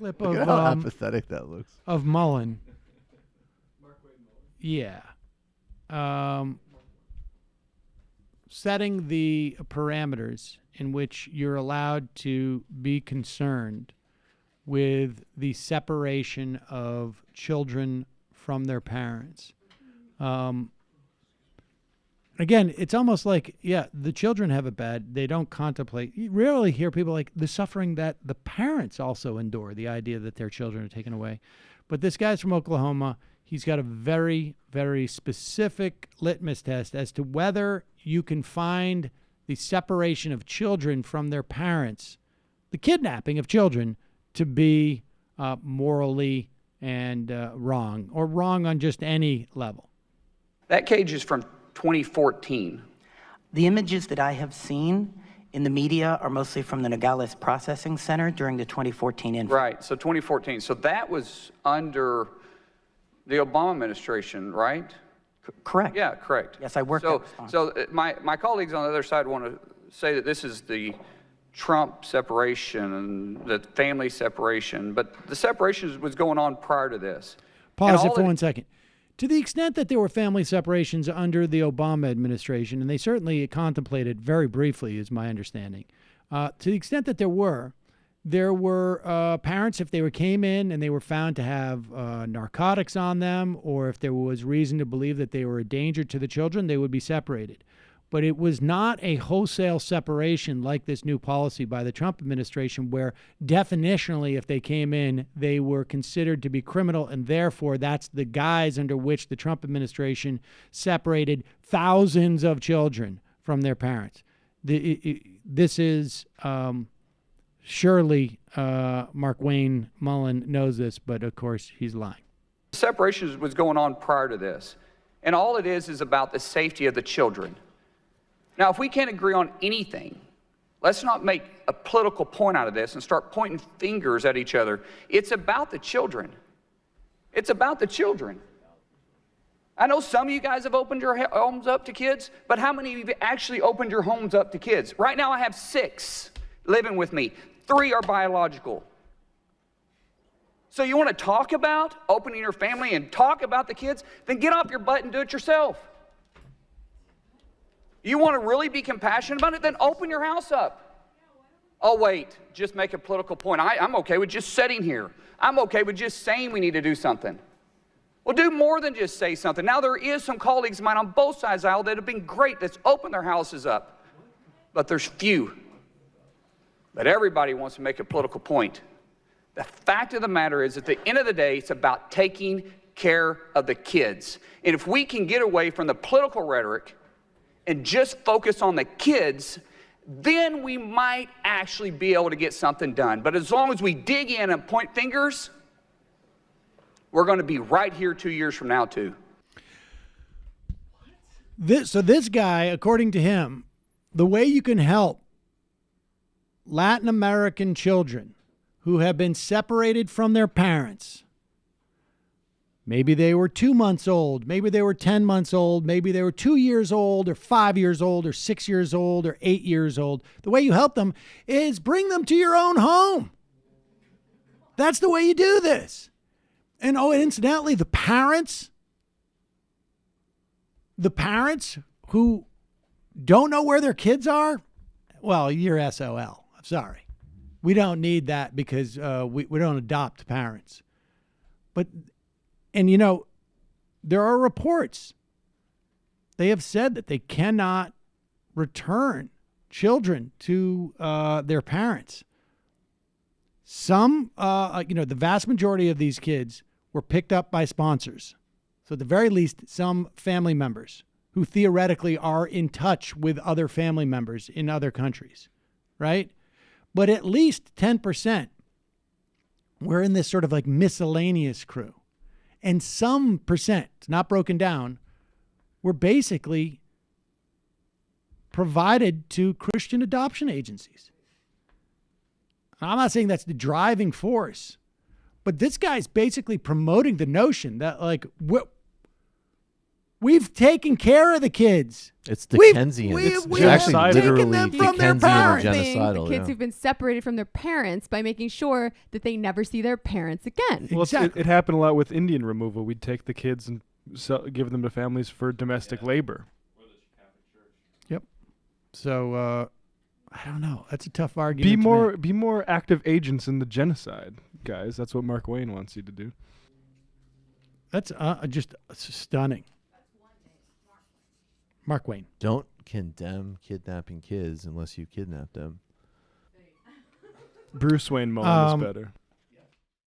clip Look of at how apathetic that looks. of Mullin. Yeah. Setting the parameters in which you're allowed to be concerned with the separation of children from their parents. Again, it's almost like, yeah, the children have it bad. They don't contemplate. You rarely hear people like the suffering that the parents also endure, the idea that their children are taken away. But this guy's from Oklahoma. He's got a very, very specific litmus test as to whether you can find the separation of children from their parents, the kidnapping of children, to be morally and wrong, or wrong on just any level. That cage is from 2014. The images that I have seen in the media are mostly from the Nogales Processing Center during the 2014 incident. Right, so 2014. So that was under the Obama administration, right? Correct. Yeah, correct. Yes, I worked So, at so my colleagues on the other side want to say that this is the Trump separation and the family separation, but the separation was going on prior to this. Pause it for 1 second. To the extent that there were family separations under the Obama administration, and they certainly contemplated very briefly, is my understanding, to the extent that there were parents, if they came in and they were found to have narcotics on them, or if there was reason to believe that they were a danger to the children, they would be separated. But it was not a wholesale separation like this new policy by the Trump administration, where definitionally, if they came in, they were considered to be criminal, and therefore that's the guise under which the Trump administration separated thousands of children from their parents. This is surely Markwayne Mullin knows this, but of course he's lying. The separation was going on prior to this, and all it is about the safety of the children. Now, if we can't agree on anything, let's not make a political point out of this and start pointing fingers at each other. It's about the children. It's about the children. I know some of you guys have opened your homes up to kids, but how many of you have actually opened your homes up to kids? Right now I have 6 living with me. 3 are biological. So you want to talk about opening your family and talk about the kids? Then get off your butt and do it yourself. You want to really be compassionate about it? Then open your house up. Oh, wait, just make a political point. I'm okay with just sitting here. I'm okay with just saying we need to do something. Well, do more than just say something. Now, there is some colleagues of mine on both sides of the aisle that have been great, that's opened their houses up. But there's few. But everybody wants to make a political point. The fact of the matter is, at the end of the day, it's about taking care of the kids. And if we can get away from the political rhetoric and just focus on the kids, then we might actually be able to get something done. But as long as we dig in and point fingers, we're going to be right here 2 years from now, too. So this guy, according to him, the way you can help Latin American children who have been separated from their parents, maybe they were 2 months old, maybe they were 10 months old, maybe they were 2 years old or 5 years old or 6 years old or 8 years old. The way you help them is bring them to your own home. That's the way you do this. And incidentally, the parents who don't know where their kids are, well, you're SOL. I'm sorry. We don't need that because we don't adopt parents. And, there are reports. They have said that they cannot return children to their parents. Some, the vast majority of these kids were picked up by sponsors. So at the very least, some family members who theoretically are in touch with other family members in other countries, right? But at least 10% were in this sort of like miscellaneous crew. And some percent, not broken down, were basically provided to Christian adoption agencies. I'm not saying that's the driving force, but this guy's basically promoting the notion that, like, We've taken care of the kids. It's We've- Dickensian. we- It's we actually have taken literally them from their Dickensian and parents. genocidal. The kids yeah. who've been separated from their parents by making sure that they never see their parents again. Well, Exactly. it happened a lot with Indian removal. We'd take the kids and give them to families for domestic labor. Yep. So I don't know. That's a tough argument. to make. Be more active agents in the genocide, guys. That's what Markwayne wants you to do. That's just stunning. Markwayne. Don't condemn kidnapping kids unless you kidnap them. Bruce Wayne Mullin is Um, better.